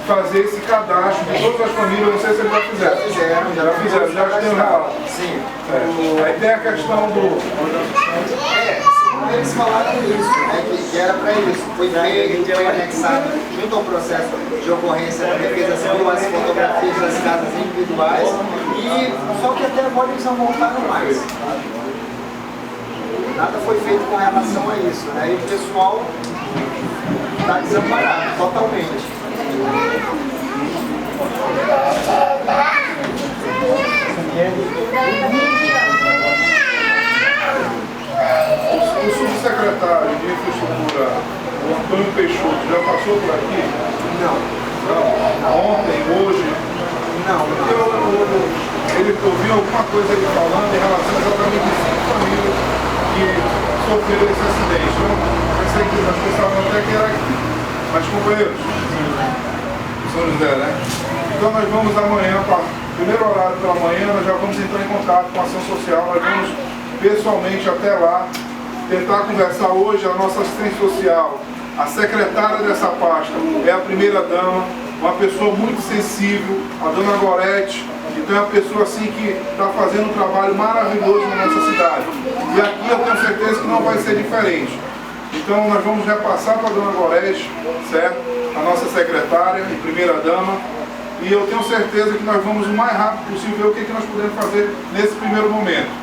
fazer esse cadastro de todas as famílias. Não sei se eles já fizeram. Já fizeram, já tem um relato. Sim. Aí tem a questão do... Eles falaram isso, né, que era para isso. Foi feito, foi anexado junto ao processo de ocorrência da defesa civil, as fotografias das casas individuais, e só que até agora eles não voltaram mais. Nada foi feito com relação a isso, né? E o pessoal está desamparado totalmente. O subsecretário de Infraestrutura, o Antônio Peixoto, já passou por aqui? Não. Ontem, hoje? Não. Ele ouviu alguma coisa ele falando em relação exatamente a 5 famílias que sofreram esse acidente. Eu pensei que nós pensávamos até que era aqui. Mas, companheiros, São José, né? Então nós vamos amanhã, primeiro horário pela manhã, nós já vamos entrar em contato com a ação social, nós vamos pessoalmente até lá, tentar conversar hoje. A nossa assistente social, a secretária dessa pasta, é a primeira dama, uma pessoa muito sensível, a dona Gorete. Então é uma pessoa assim que está fazendo um trabalho maravilhoso na nossa cidade. E aqui eu tenho certeza que não vai ser diferente. Então nós vamos repassar para a dona Gorete, certo? A nossa secretária e primeira dama. E eu tenho certeza que nós vamos o mais rápido possível ver o que nós podemos fazer nesse primeiro momento.